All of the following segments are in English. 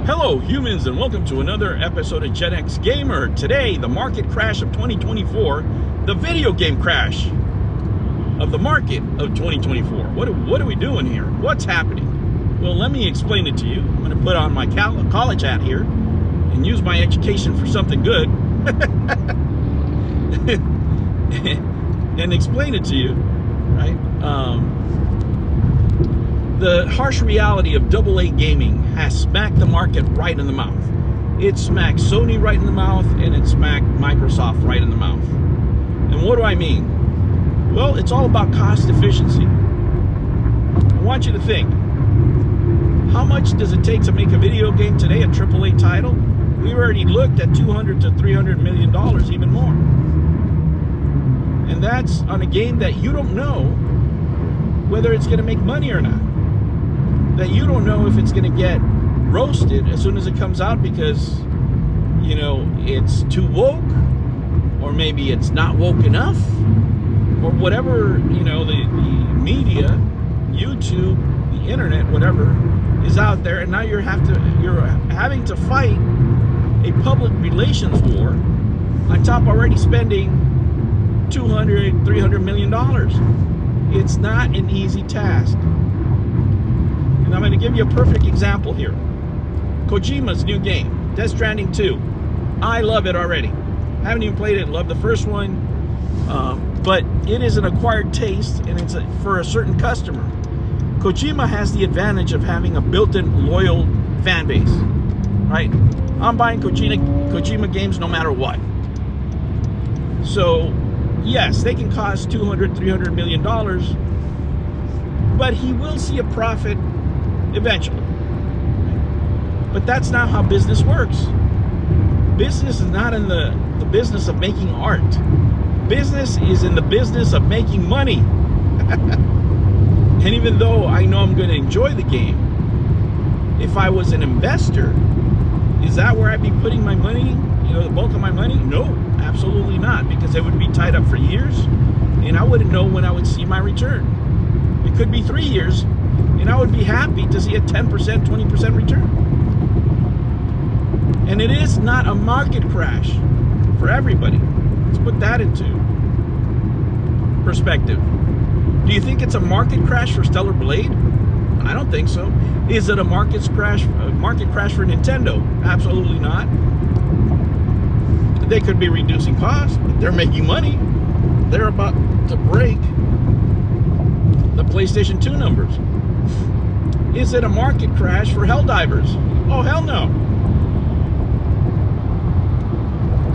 Hello humans, and welcome to another episode of Gen X Gamer. Today, the market crash of 2024, the video game crash of the market of 2024. What are we doing here? What's happening? Well, let me explain it to you. I'm going to put on my college hat here and use my education for something good and explain it to you, right? The harsh reality of AA gaming has smacked the market right in the mouth. It smacked Sony right in the mouth, and it smacked Microsoft right in the mouth. And what do I mean? Well, it's all about cost efficiency. I want you to think, how much does it take to make a video game today, a AAA title? We already looked at $200 to $300 million, even more. And that's on a game that you don't know whether it's going to make money or not. That you don't know if it's going to get roasted as soon as it comes out because, you know, it's too woke, or maybe it's not woke enough, or whatever, you know, the media, YouTube, the internet, whatever is out there, and now you're having to fight a public relations war on top of already spending $200-300 million. It's not an easy task. And I'm going to give you a perfect example here. Kojima's new game, Death Stranding 2. I love it already. Haven't even played it. Love the first one. But it is an acquired taste, and it's for a certain customer. Kojima has the advantage of having a built-in loyal fan base. Right? I'm buying Kojima games no matter what. So, yes, they can cost $200-300 million, but he will see a profit eventually. But that's not how business works. Business is not in the business of making art. Business is in the business of making money. And even though I know I'm going to enjoy the game, if I was an investor, is that where I'd be putting my money? You know, the bulk of my money? No, absolutely not, because it would be tied up for years, and I wouldn't know when I would see my return. It could be 3 years, and I would be happy to see a 10%, 20% return. And it is not a market crash for everybody. Let's put that into perspective. Do you think it's a market crash for Stellar Blade? I don't think so. Is it a market crash for Nintendo? Absolutely not. They could be reducing costs, but they're making money. They're about to break the PlayStation 2 numbers. Is it a market crash for Helldivers? Oh, hell no.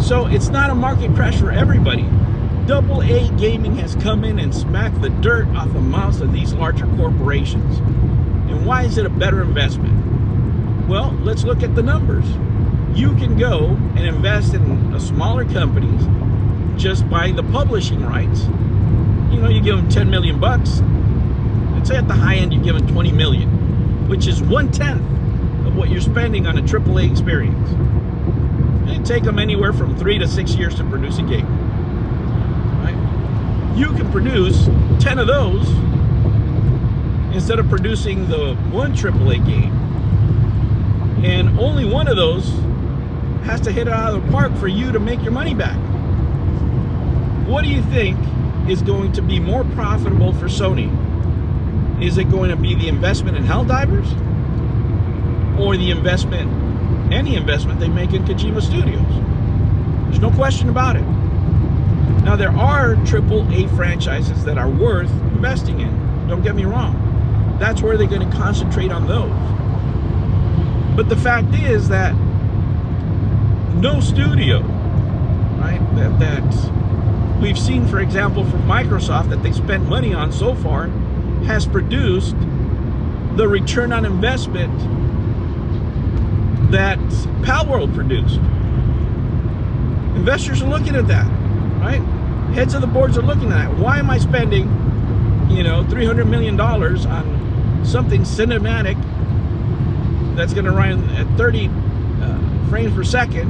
So it's not a market crash for everybody. AA gaming has come in and smacked the dirt off the mouths of these larger corporations. And why is it a better investment? Well, let's look at the numbers. You can go and invest in smaller companies just buying the publishing rights. You know, you give them 10 million bucks. Let's say at the high end you give them 20 million, which is 1/10 of what you're spending on a AAA experience. It'd take them anywhere from 3 to 6 years to produce a game. Right? You can produce 10 of those instead of producing the one AAA game, and only one of those has to hit it out of the park for you to make your money back. What do you think is going to be more profitable for Sony? Is it going to be the investment in Helldivers, or the investment, any investment they make in Kojima Studios? There's no question about it. Now, there are AAA franchises that are worth investing in. Don't get me wrong. That's where they're going to concentrate on those. But the fact is that no studio, right, that we've seen, for example, from Microsoft that they spent money on so far, has produced the return on investment that Palworld produced. Investors are looking at that, right? Heads of the boards are looking at that. Why am I spending, you know, $300 million on something cinematic that's going to run at 30 frames per second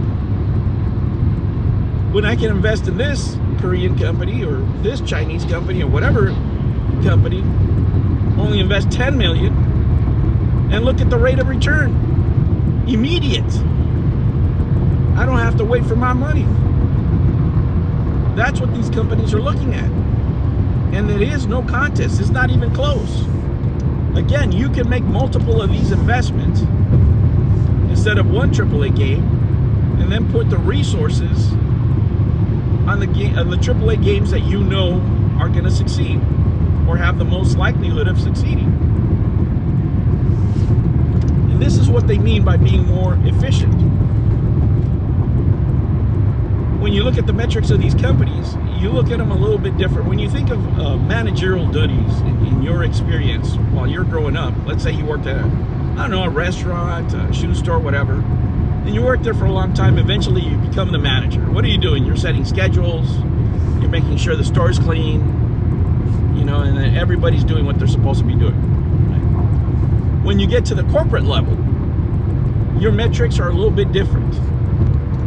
when I can invest in this Korean company or this Chinese company or whatever company, only invest 10 million and look at the rate of return. immediate. I don't have to wait for my money. That's what these companies are looking at. And it is no contest. It's not even close. Again, you can make multiple of these investments instead of one AAA game, and then put the resources on the AAA games that you know are going to succeed or have the most likelihood of succeeding. And this is what they mean by being more efficient. When you look at the metrics of these companies, you look at them a little bit different. When you think of managerial duties in your experience while you're growing up, let's say you worked at, a restaurant, a shoe store, whatever, and you work there for a long time, eventually you become the manager. What are you doing? You're setting schedules, you're making sure the store's clean, and then everybody's doing what they're supposed to be doing. Right? When you get to the corporate level, your metrics are a little bit different.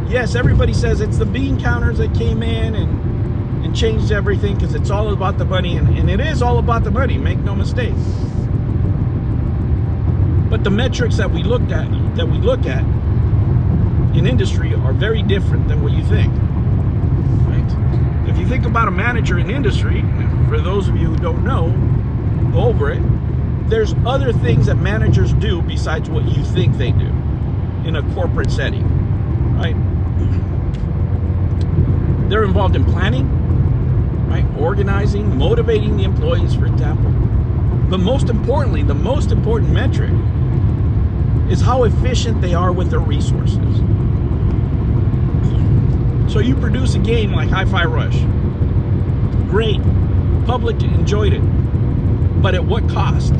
Yes, everybody says it's the bean counters that came in and changed everything because it's all about the money, and it is all about the money, make no mistake. But the metrics that we look at in industry are very different than what you think. Right? If you think about a manager in industry, for those of you who don't know, go over it. There's other things that managers do besides what you think they do in a corporate setting, right? They're involved in planning, right? Organizing, motivating the employees, for example. But most importantly, the most important metric is how efficient they are with their resources. So you produce a game like Hi-Fi Rush. Great. Public enjoyed it. But at what cost?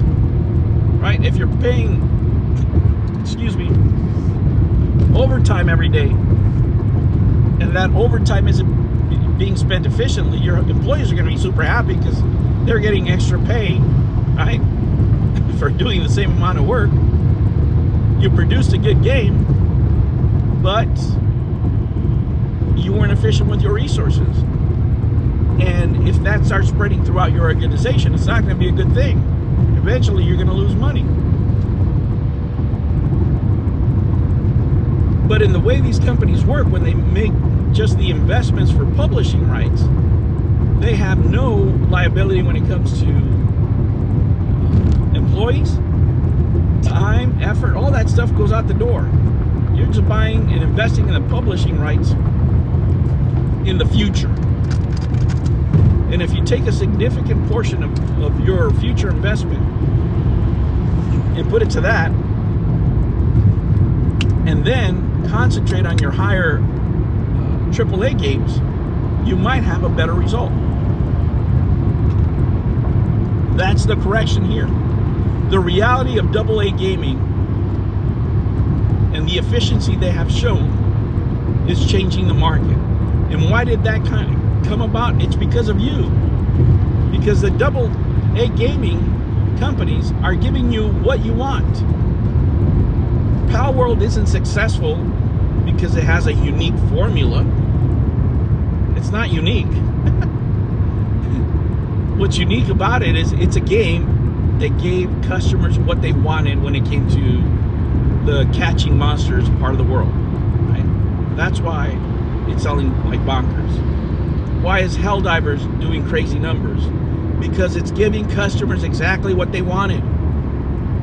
Right? If you're paying, overtime every day, and that overtime isn't being spent efficiently, your employees are going to be super happy because they're getting extra pay, right, for doing the same amount of work. You produced a good game, but you weren't efficient with your resources. And if that starts spreading throughout your organization, it's not going to be a good thing. Eventually, you're going to lose money. But in the way these companies work, when they make just the investments for publishing rights, they have no liability when it comes to employees, time, effort, all that stuff goes out the door. You're just buying and investing in the publishing rights in the future. And if you take a significant portion of your future investment and put it to that, and then concentrate on your higher AAA games, you might have a better result. That's the correction here. The reality of AA gaming and the efficiency they have shown is changing the market. And why did that come about? It's because of you. Because the AA gaming companies are giving you what you want. Palworld isn't successful because it has a unique formula. It's not unique. What's unique about it is it's a game that gave customers what they wanted when it came to the catching monsters part of the world. Right? That's why it's selling like bonkers. Why is Helldivers doing crazy numbers? Because it's giving customers exactly what they wanted.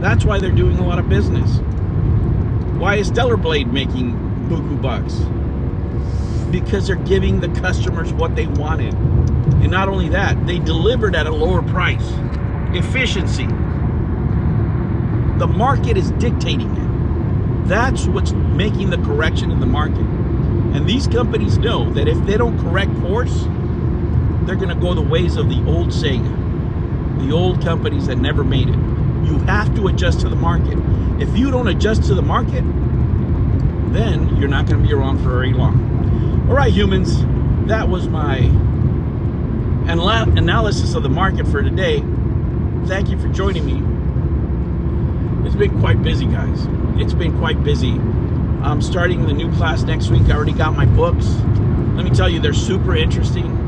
That's why they're doing a lot of business. Why is Stellar Blade making buku bucks? Because they're giving the customers what they wanted. And not only that, they delivered at a lower price. Efficiency. The market is dictating it. That's what's making the correction in the market. And these companies know that if they don't correct course, they're going to go the ways of the old Sega, the old companies that never made it. You have to adjust to the market. If you don't adjust to the market, then you're not going to be around for very long. All right, humans, that was my analysis of the market for today. Thank you for joining me. It's been quite busy, guys. It's been quite busy. I'm starting the new class next week. I already got my books. Let me tell you, they're super interesting.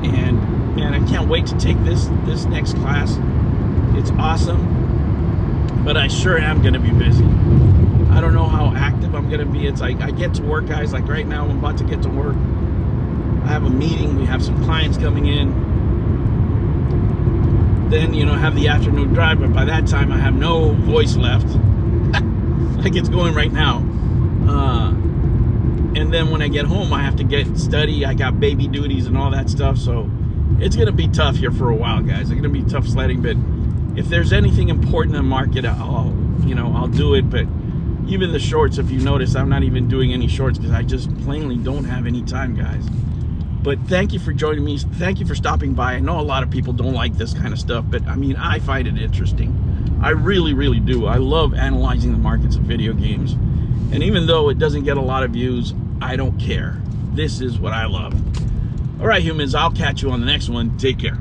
And man, I can't wait to take this next class. It's awesome. But I sure am going to be busy. don't know how active I'm gonna be. It's like I get to work, guys. Like right now, I'm about to get to work. I have a meeting. We have some clients coming in. Then, you know, have the afternoon drive. But by that time, I have no voice left, like it's going right now. And then when I get home, I have to study. I got baby duties and all that stuff. So it's gonna be tough here for a while, guys. It's gonna be tough sledding. But if there's anything important in the market, I'll do it. But even the shorts, if you notice, I'm not even doing any shorts because I just plainly don't have any time, guys. But thank you for joining me. Thank you for stopping by. I know a lot of people don't like this kind of stuff, but I mean, I find it interesting. I really, really do. I love analyzing the markets of video games. And even though it doesn't get a lot of views, I don't care. This is what I love. All right, humans, I'll catch you on the next one. Take care.